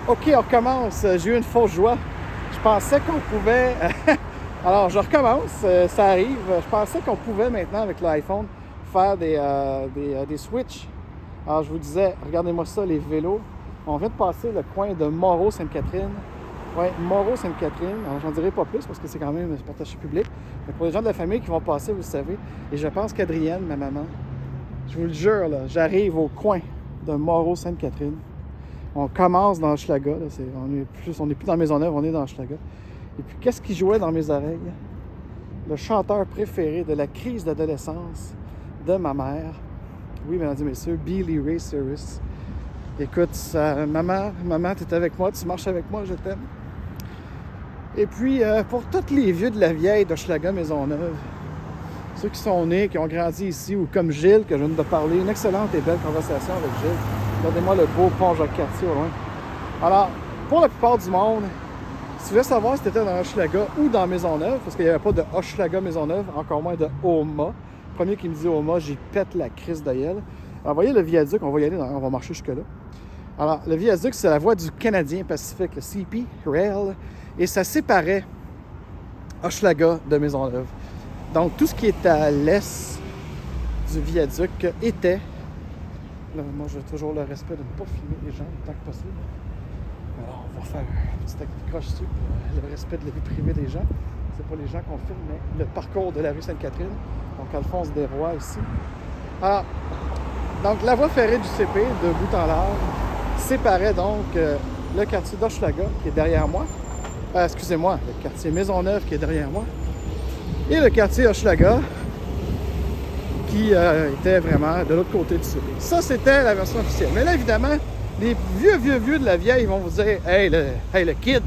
OK, on recommence. J'ai eu une fausse joie. Je pensais qu'on pouvait... Alors, je recommence. Ça arrive. Je pensais qu'on pouvait maintenant, avec l'iPhone, faire des switches. Alors, je vous disais, regardez-moi ça, les vélos. On vient de passer le coin de Moreau-Sainte-Catherine. Oui, Moreau-Sainte-Catherine. Alors, j'en dirai pas plus parce que c'est quand même un partage public. Mais pour les gens de la famille qui vont passer, vous savez. Et je pense qu'Adrienne, ma maman, je vous le jure, là, j'arrive au coin de Moreau-Sainte-Catherine. On commence dans Hochelaga. Là, on n'est plus dans Maisonneuve, on est dans Hochelaga. Et puis, qu'est-ce qui jouait dans mes oreilles? Le chanteur préféré de la crise d'adolescence de ma mère. Oui, mesdames et messieurs, Billy Ray Cyrus. Écoute, maman, tu es avec moi, tu marches avec moi, je t'aime. Et puis, pour tous les vieux de la vieille d'Hochelaga Maisonneuve, ceux qui sont nés, qui ont grandi ici, ou comme Gilles, que je viens de parler, une excellente et belle conversation avec Gilles. Regardez-moi le beau pont Jacques-Cartier au loin. Alors, pour la plupart du monde, si tu veux savoir si tu étais dans Hochelaga ou dans Maisonneuve, parce qu'il n'y avait pas de Hochelaga Maisonneuve, encore moins de Houma. Le premier qui me dit Houma, j'y pète la crise de gueule. Alors, voyez le viaduc, on va y aller, on va marcher jusque-là. Alors, le viaduc, c'est la voie du Canadien Pacifique, le CP Rail, et ça séparait Hochelaga de Maisonneuve. Donc, tout ce qui est à l'est du viaduc était... Là, moi, j'ai toujours le respect de ne pas filmer les gens le temps que possible. Alors, on va faire un petit accroche dessus pour le respect de la vie privée des gens. C'est pas les gens qu'on filme, mais le parcours de la rue Sainte-Catherine. Donc, Alphonse Desrois ici. Alors, donc, la voie ferrée du CP, de bout en large, séparait donc le quartier d'Hochelaga, qui est derrière moi. Excusez-moi, le quartier Maisonneuve, qui est derrière moi. Et le quartier Hochelaga, qui était vraiment de l'autre côté du CP. Ça, c'était la version officielle. Mais là, évidemment, les vieux de la vieille vont vous dire « Hey, le kid,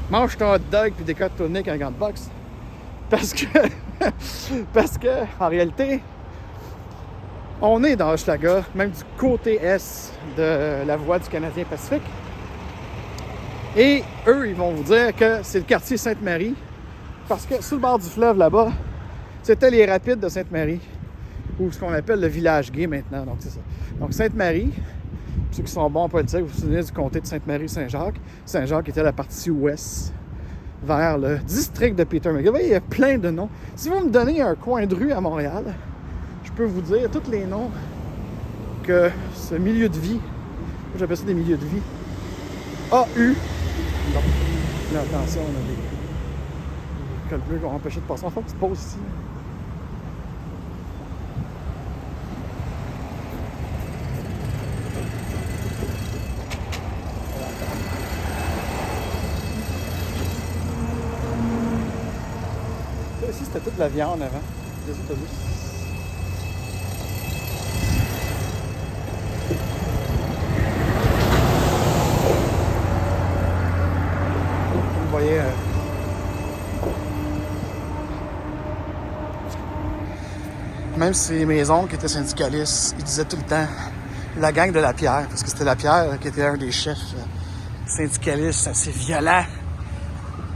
mange ton hot dog puis décote ton nez avec un gant de boxe. » Parce que, en réalité, on est dans Hochelaga, même du côté est de la voie du Canadien Pacifique. Et eux, ils vont vous dire que c'est le quartier Sainte-Marie, parce que sur le bord du fleuve, là-bas, c'était les rapides de Sainte-Marie, ou ce qu'on appelle le village gay maintenant, donc c'est ça. Donc Sainte-Marie, ceux qui sont bons en politique, vous vous souvenez du comté de Sainte-Marie-Saint-Jacques. Saint-Jacques était la partie ouest, vers le district de Peter McGill. Vous voyez, il y a plein de noms. Si vous me donnez un coin de rue à Montréal, je peux vous dire tous les noms que ce milieu de vie, j'appelle ça des milieux de vie, a eu. Donc, là, attention, on a des cols bleus qui vont empêcher de passer. Enfin, tu te poses ici. Ça, ici, c'était toute la viande avant. Des autobus. Vous voyez, même si mes oncles étaient syndicalistes, ils disaient tout le temps la gang de Lapierre, parce que c'était Lapierre qui était un des chefs syndicalistes assez violents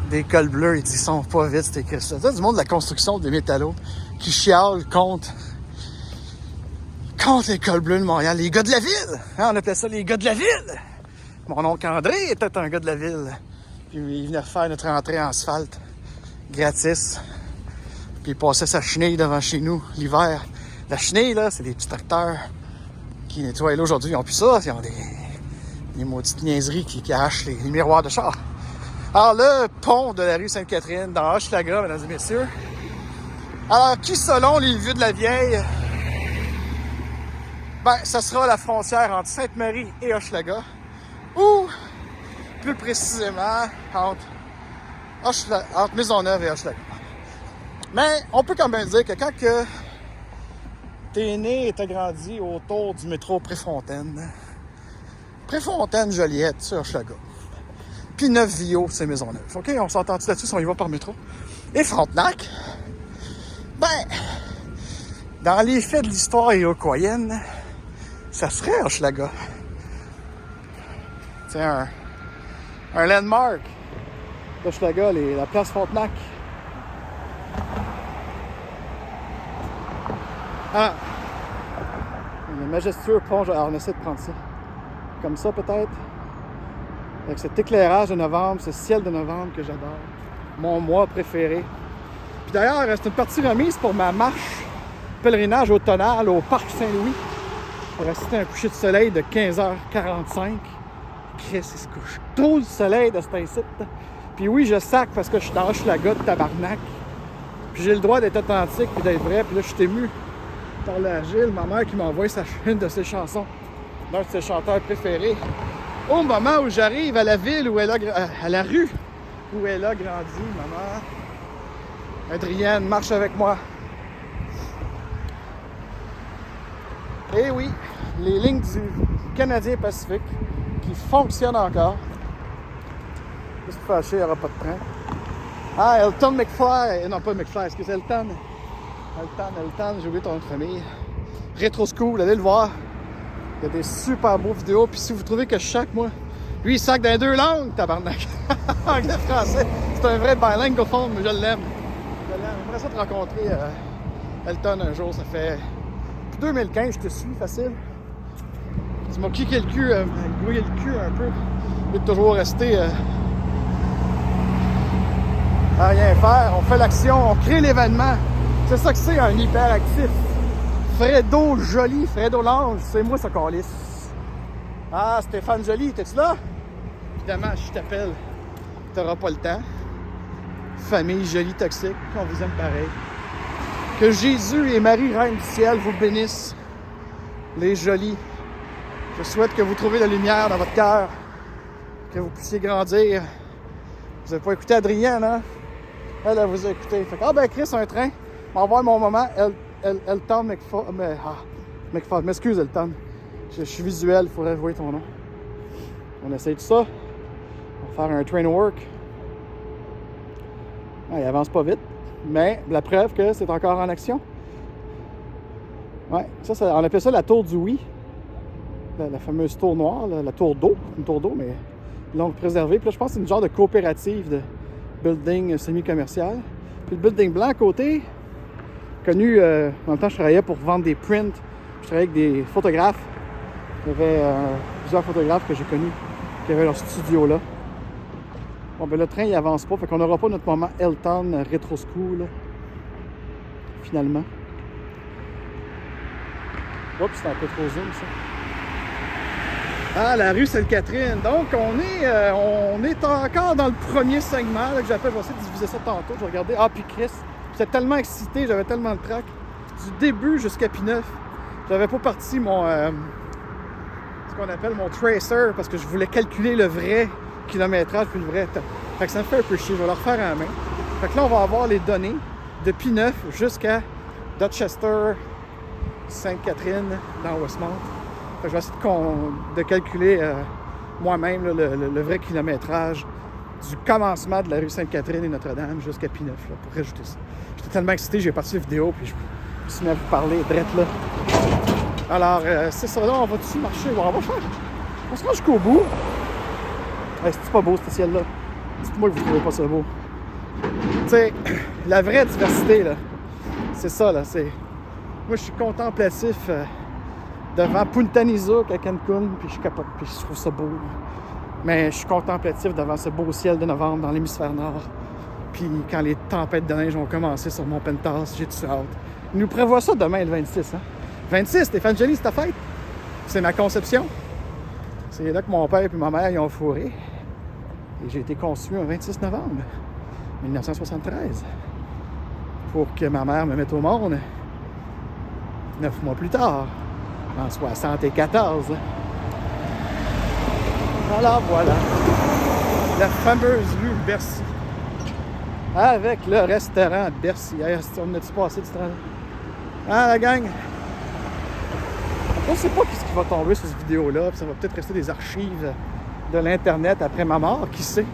des cols bleus. Ils sont pas vite, c'était écrit ça. C'est du monde de la construction des métallos qui chialent contre les cols bleus de Montréal. Les gars de la ville! Hein, on appelait ça les gars de la ville! Mon oncle André était un gars de la ville. Puis il venait faire notre entrée en asphalte gratis. Puis il passait sa chenille devant chez nous l'hiver. La chenille, là, c'est des petits tracteurs qui nettoient. Là, aujourd'hui, ils n'ont plus ça. Ils ont des maudites niaiseries qui arrachent les miroirs de char. Alors, le pont de la rue Sainte-Catherine dans Hochelaga, mesdames et messieurs. Alors, qui, selon les vieux de la vieille, ben, ça sera la frontière entre Sainte-Marie et Hochelaga. Ou, plus précisément, entre Maisonneuve et Hochelaga. Mais on peut quand même dire que quand t'es né et t'as grandi autour du métro Préfontaine, Joliette, c'est Hochelaga. Puis Neuf-Vio, c'est Maisonneuve. OK, on s'entend-tu là-dessus si on y va par métro? Et Frontenac, ben, dans les faits de l'histoire iroquoienne, ça serait Hochelaga. C'est un landmark d'Hochelaga, la place Frontenac. Ah! Le majestueux pont, alors on essaie de prendre ça. Comme ça peut-être. avec cet éclairage de novembre, ce ciel de novembre que j'adore. Mon mois préféré. Puis d'ailleurs, c'est une partie remise pour ma marche pèlerinage automnal au Parc Saint-Louis pour assister à un coucher de soleil de 15h45. Chris, il se couche trop du soleil de cet incite. Puis oui, je sac parce que je suis dans Hochelaga de tabarnak. Puis j'ai le droit d'être authentique et d'être vrai. Puis là, je suis ému par la Gilles, ma mère, qui m'envoie une de ses chansons, d'un de ses chanteurs préférés. Au moment où j'arrive à la ville où elle a à la rue où elle a grandi, ma mère, Adrienne, marche avec moi. Et oui, les lignes du Canadien Pacifique qui fonctionnent encore. Juste fâché, il n'y aura pas de train. Ah, Elton McFly. Non, pas McFly, excusez, Elton, j'ai oublié ton nom de famille. Retro School, allez le voir. Il y a des super beaux vidéos. Puis si vous trouvez que je sac, moi, lui, il sac dans 2 langues, tabarnak. Anglais, français. C'est un vrai bilingue au fond, mais je l'aime. J'aimerais ça te rencontrer Elton un jour. Ça fait 2015, je te suis, facile. Tu m'as kické le cul, grouillé le cul un peu. Au lieu de toujours rester à rien faire. On fait l'action, on crée l'événement. C'est ça que c'est un hyperactif. Fredo Joly, Fredo Lange, c'est moi ce calice. Ah, Stéphane Joly, t'es-tu là? Évidemment, je t'appelle. T'auras pas le temps. Famille Jolie Toxique, on vous aime pareil. Que Jésus et Marie, Reine du Ciel, vous bénissent. Les jolis. Je souhaite que vous trouviez la lumière dans votre cœur. Que vous puissiez grandir. Vous n'avez pas écouté Adrienne, hein? Elle vous a écouté. Fait que, ah ben Chris, un train. M'envoie mon moment. Elton McFall. M'excuse, Elton. Je suis visuel, il faudrait jouer ton nom. On essaye tout ça. On va faire un train work. Ah, il avance pas vite. Mais la preuve que c'est encore en action. Ouais, ça, on appelle ça la tour du oui. La fameuse tour noire, la tour d'eau. Une tour d'eau, mais longue préservée. Puis là, je pense que c'est une genre de coopérative de building semi-commercial. Puis le building blanc à côté, connu, en même temps, je travaillais pour vendre des prints. Je travaillais avec des photographes. Il y avait plusieurs photographes que j'ai connus qui avaient leur studio là. Bon, ben le train, il avance pas. Fait qu'on n'aura pas notre moment Elton Retro School, finalement. Oups, c'est un peu trop zoom, ça. Ah, la rue Sainte-Catherine. Donc, on est encore dans le premier segment là, que j'appelle. Je vais essayer de diviser ça tantôt. Je vais regarder. Ah, puis Chris. J'étais tellement excité, j'avais tellement de trac. Du début jusqu'à P9, j'avais pas parti mon... ce qu'on appelle mon tracer, parce que je voulais calculer le vrai kilométrage puis le vrai temps. Fait que ça me fait un peu chier. Je vais le refaire à la main. Fait que là, on va avoir les données de P9 jusqu'à Dorchester, Sainte-Catherine, dans Westmount. Fait que je vais essayer de calculer moi-même là, le vrai kilométrage du commencement de la rue Sainte-Catherine et Notre-Dame jusqu'à P9 là, pour rajouter ça. J'étais tellement excité, j'ai parti la vidéo puis je me suis mis à vous parler drette là. Alors, c'est ça, là, on va dessus marcher. Bon, on va faire. On se rend jusqu'au bout. Hey, c'est pas beau, ce ciel-là? Dites-moi que vous trouvez pas ça beau. Tu sais, la vraie diversité, là, c'est ça, là. Moi, je suis contemplatif devant Punta Nizuc à Cancun, puis je capote, puis je trouve ça beau. Mais je suis contemplatif devant ce beau ciel de novembre dans l'hémisphère nord. Puis quand les tempêtes de neige vont commencer sur mon penthouse, j'ai tout hâte. Il nous prévoit ça demain, le 26, hein? 26, Stéphane Joly, c'est ta fête. C'est ma conception. C'est là que mon père et ma mère y ont fourré. Et j'ai été conçu un 26 novembre 1973. Pour que ma mère me mette au monde 9 mois plus tard, en 74. Alors voilà, la fameuse rue Bercy. Avec le restaurant Bercy. On a-tu passé du train? Ah, la gang! On ne sait pas ce qui va tomber sur cette vidéo-là, puis ça va peut-être rester des archives de l'Internet après ma mort, qui sait?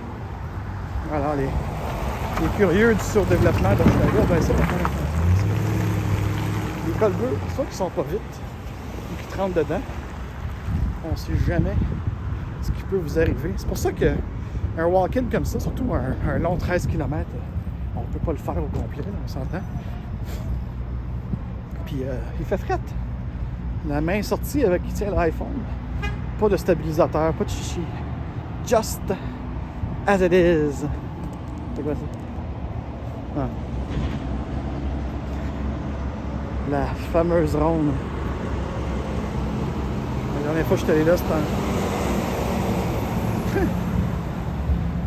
Alors, les curieux du surdéveloppement d'Hochelaga, ben c'est pas mal. Les colbeux, soit qu'ils sont pas vite, ou qu'ils trempent dedans, on ne sait jamais ce qui peut vous arriver. C'est pour ça qu'un walk-in comme ça, surtout un long 13 km, on ne peut pas le faire au complet, là, on s'entend. Puis il fait fret. La main sortie avec qui tient l'iPhone. Pas de stabilisateur, pas de chichi. just as it is. C'est quoi ça? Ah. La fameuse ronde. La dernière fois que je suis allé là, c'était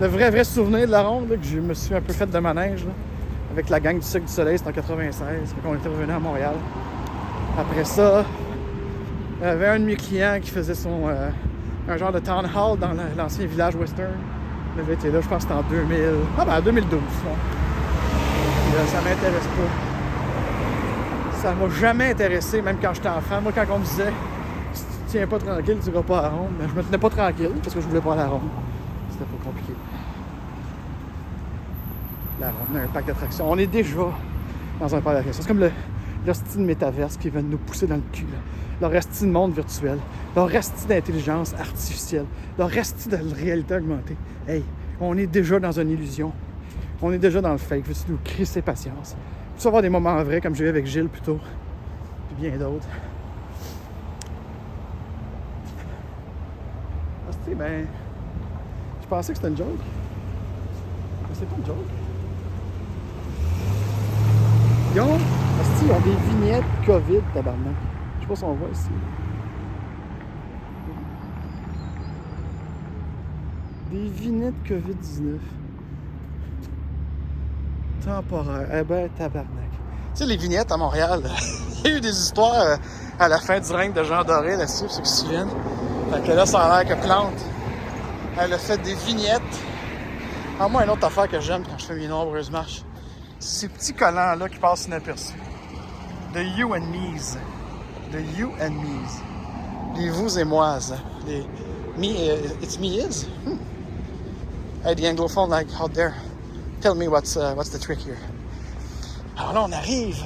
le vrai souvenir de la ronde, là, que je me suis un peu fait de manège, là, avec la gang du Cirque du Soleil, c'était en 96, quand on était revenu à Montréal. Après ça, il y avait un de mes clients qui faisait un genre de town hall dans l'ancien village western. Il avait été là, je pense que c'était en 2000. Ah ben en 2012. Ça m'intéresse pas. Ça m'a jamais intéressé, même quand j'étais enfant. Moi, quand on me disait si tu te tiens pas tranquille, tu iras pas à la ronde, ben, je me tenais pas tranquille parce que je voulais pas aller à la ronde. C'était pas compliqué. La ronde, on a un parc d'attractions. On est déjà dans un parc d'attractions. C'est comme le style de métaverse qui vient de nous pousser dans le cul. Le resti de monde virtuel. Le resti d'intelligence artificielle. Le resti de réalité augmentée. Hey, on est déjà dans une illusion. On est déjà dans le fake. Veux-tu nous crisser patience? Tu vas avoir des moments vrais comme j'ai eu avec Gilles plus tôt. Puis bien d'autres. Hostie, ben... Je pensais que c'était une joke. Mais c'est pas une joke. Ils ont des vignettes COVID, tabarnak. Je sais pas si on voit ici. Des vignettes COVID-19. Temporaire. Eh ben, tabarnak. Tu sais, les vignettes à Montréal, il y a eu des histoires à la fin du règne de Jean Doré là-dessus, pour ceux qui se souviennent. Fait que là, ça a l'air que Plante, elle a fait des vignettes. En moi, une autre affaire que j'aime quand je fais mes nombreuses marches, c'est ces petits collants-là qui passent inaperçus. The you and me's. The you and me's. Les vous et moi's. Les me, it's me is. Hey, the anglophone like out there. Tell me what's the trick here. Alors là, on arrive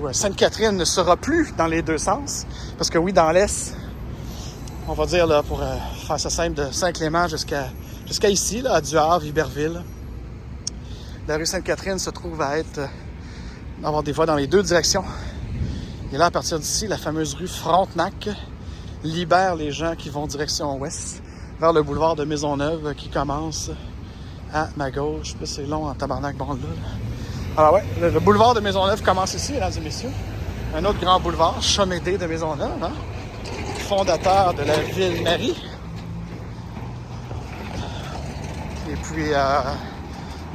où Sainte-Catherine ne sera plus dans les deux sens. Parce que oui, dans l'Est, on va dire, là, pour faire ça simple, de Saint-Clément jusqu'à ici, là, à Duhavre, Iberville. La rue Sainte-Catherine se trouve à avoir des voies dans les deux directions. Et là, à partir d'ici, la fameuse rue Frontenac libère les gens qui vont direction ouest, vers le boulevard de Maisonneuve qui commence à ma gauche. Puis c'est long en tabarnak, bon là. Alors ouais, le boulevard de Maisonneuve commence ici, mesdames et messieurs. Un autre grand boulevard, Chamédé de Maisonneuve, hein? Fondateur de la Ville-Marie. Et puis,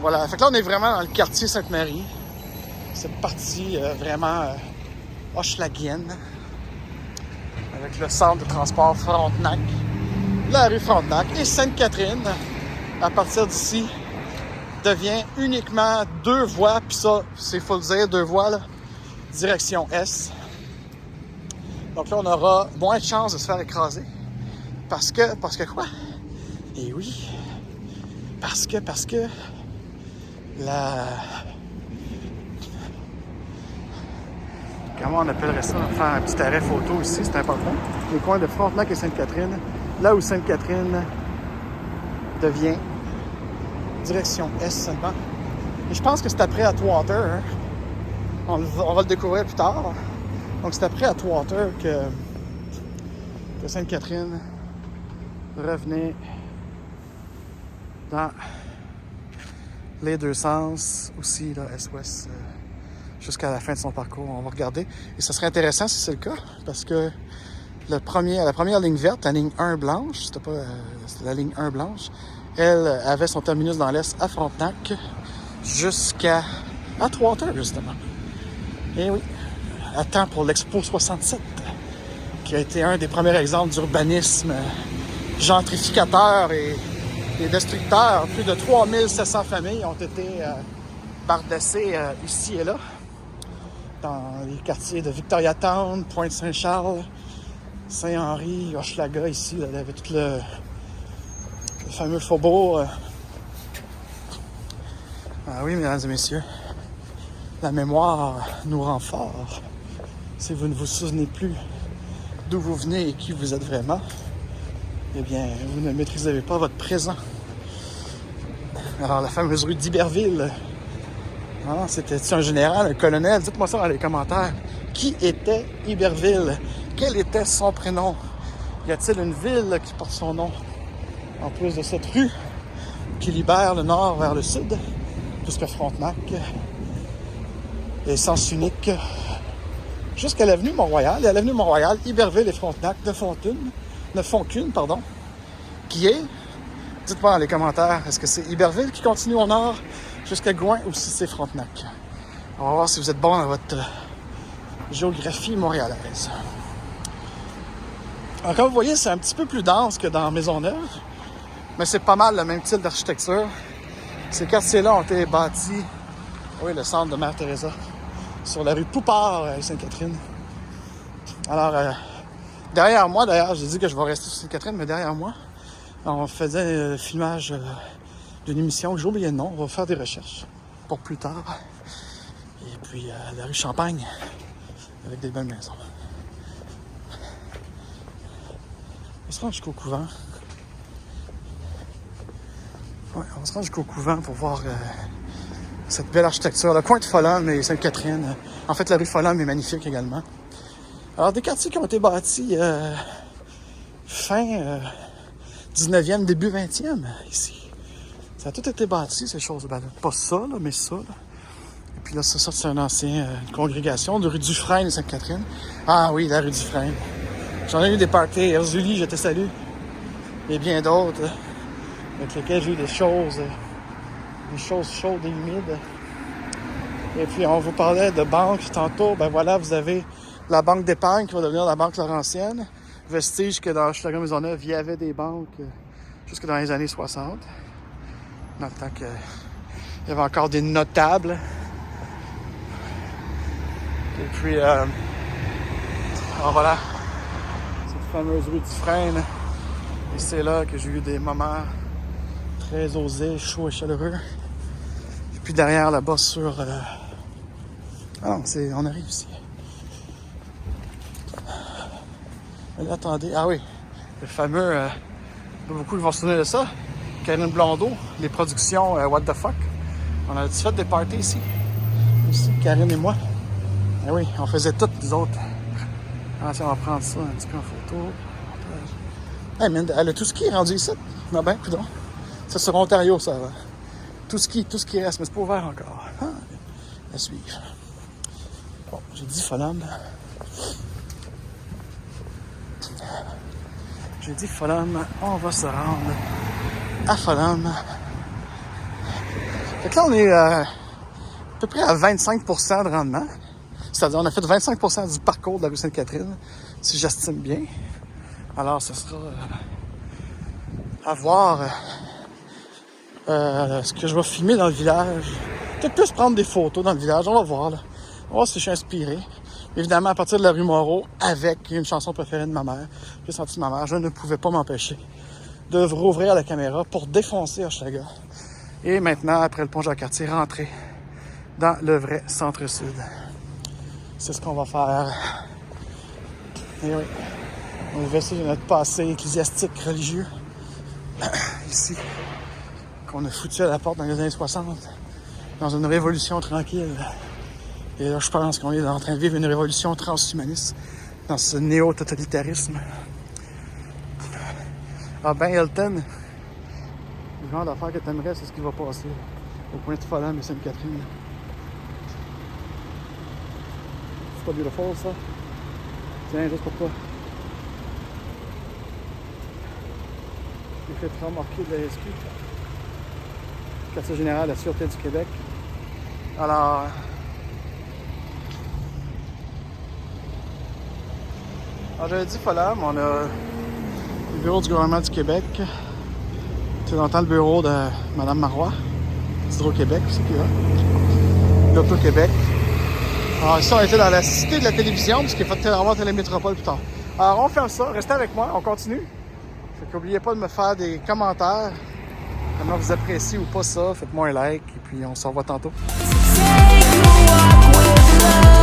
voilà. Fait que là, on est vraiment dans le quartier Sainte-Marie. Cette partie vraiment hochelagienne. Avec le centre de transport Frontenac. La rue Frontenac et Sainte-Catherine, à partir d'ici, devient uniquement deux voies. Puis ça, c'est faut le dire, deux voies, là, direction Est. Donc là, on aura moins de chances de se faire écraser. Parce que quoi? Eh oui. Parce que la... Comment on appellerait ça? Faire un petit arrêt photo ici, c'est important. Les coins de Frontenac et Sainte-Catherine. Là où Sainte-Catherine devient direction Est seulement. Et je pense que c'est après Atwater. Hein? On va le découvrir plus tard. Donc c'est après Atwater que Sainte-Catherine revenait dans les deux sens aussi, là, Est-Ouest, jusqu'à la fin de son parcours. On va regarder. Et ça serait intéressant si c'est le cas, parce que la première ligne verte, la ligne 1 blanche, c'était la ligne 1 blanche, elle avait son terminus dans l'Est à Frontenac jusqu'à Atwater, justement. Et oui, à temps pour l'Expo 67, qui a été un des premiers exemples d'urbanisme gentrificateur et destructeur. Plus de 3700 familles ont été bardassées ici et là, dans les quartiers de Victoriatown, Pointe-Saint-Charles, Saint-Henri, Hochelaga, ici, là, il y avait tout le fameux faubourg. Ah oui, mesdames et messieurs, la mémoire nous rend forts. Si vous ne vous souvenez plus d'où vous venez et qui vous êtes vraiment, eh bien, vous ne maîtrisez pas votre présent. Alors, la fameuse rue d'Iberville, hein, c'était-tu un général, un colonel? Dites-moi ça dans les commentaires. Qui était Iberville? Quel était son prénom? Y a-t-il une ville qui porte son nom? En plus de cette rue qui libère le nord vers le sud, jusqu'à Frontenac, et sens unique jusqu'à l'avenue Mont-Royal. Et à l'avenue Mont-Royal, Iberville et Frontenac ne font qu'une, qui est, dites-moi dans les commentaires, est-ce que c'est Iberville qui continue au nord jusqu'à Gouin ou si c'est Frontenac? On va voir si vous êtes bon dans votre géographie montréalaise. Alors, comme vous voyez, c'est un petit peu plus dense que dans Maisonneuve, mais c'est pas mal le même style d'architecture. Ces quartiers-là ont été bâtis, oui, le centre de Mère-Teresa, sur la rue Poupard à Sainte-Catherine. Alors, derrière moi, d'ailleurs, j'ai dit que je vais rester sur Sainte-Catherine, mais derrière moi, on faisait le filmage d'une émission que j'ai oublié le nom. On va faire des recherches pour plus tard. Et puis, la rue Champagne, avec des belles maisons. On se rend jusqu'au couvent. Ouais, on se rend jusqu'au couvent pour voir cette belle architecture. Le coin de Folhomme et Sainte-Catherine. En fait, la rue Folhomme est magnifique également. Alors, des quartiers qui ont été bâtis fin 19e, début 20e, ici. Ça a tout été bâti, ces choses. Ben, pas ça, là, mais ça. Là. Et puis là, ça, c'est une ancienne congrégation de rue Dufresne et Sainte-Catherine. Ah oui, la rue Dufresne. J'en ai eu des parties. Erzuli, je te salue. Et bien d'autres, avec lesquels j'ai eu des choses chaudes et humides. Et puis, on vous parlait de banque tantôt. Ben voilà, vous avez la banque d'épargne qui va devenir la banque Laurentienne. Vestige que dans Hochelaga-Maisonneuve, il y avait des banques jusque dans les années 60. Dans le temps qu'il y avait encore des notables. Et puis, alors voilà, cette fameuse rue Dufresne. Et c'est là que j'ai eu des moments très osés, chauds et chaleureux. Et puis derrière, là-bas, sur... Ah non, on arrive ici. Là, attendez, ah oui, le fameux... beaucoup qui vont se souvenir de ça. Karine Blondeau, les productions What the Fuck. On a fait des parties ici. Ici, Karine et moi. Ah oui, on faisait toutes les autres. Ah, tiens, on va prendre ça un petit peu en photo. Hey, man, le tout ski est rendu ici. Non, ben, coudonc. Ça, c'est sur Ontario, ça va. Tout ce qui reste, mais c'est pas ouvert encore. Ah, à suivre. Bon, j'ai dit Folhomme. J'ai dit Folhomme. On va se rendre à Folhomme. Fait que là, on est à peu près à 25% de rendement. C'est-à-dire, on a fait 25% du parcours de la rue Sainte-Catherine, si j'estime bien. Alors, ce sera à voir ce que je vais filmer dans le village. Peut-être plus prendre des photos dans le village, on va voir. Là. On va voir si je suis inspiré. Évidemment, à partir de la rue Moreau, avec une chanson préférée de ma mère, j'ai senti ma mère, je ne pouvais pas m'empêcher de rouvrir la caméra pour défoncer Hochelaga. Et maintenant, après le pont Jacques-Cartier, rentrer dans le vrai centre-sud. C'est ce qu'on va faire. Et oui, on va essayer de notre passé ecclésiastique religieux ici, qu'on a foutu à la porte dans les années 60, dans une révolution tranquille. Et là, je pense qu'on est en train de vivre une révolution transhumaniste dans ce néo-totalitarisme. Ah ben, Elton, le genre d'affaire que t'aimerais, c'est ce qui va passer au point de Folhomme et Sainte-Catherine. C'est pas beautiful, ça? Tiens, juste pour toi. J'ai fait remorquer de la SQ. Quartier général de la Sûreté du Québec. Alors... j'avais dit Folhomme, on a le bureau du gouvernement du Québec. C'est dans le temps le bureau de Mme Marois, d'Hydro-Québec, c'est qui là. L'Auto-Québec. Alors ici, on était dans la cité de la télévision, puisqu'il faut avoir Télémétropole plus tard. Alors on fait ça, restez avec moi, on continue. Fait qu'oubliez pas de me faire des commentaires. Comment vous appréciez ou pas ça, faites-moi un like, et puis on se revoit tantôt. Take a walk with love.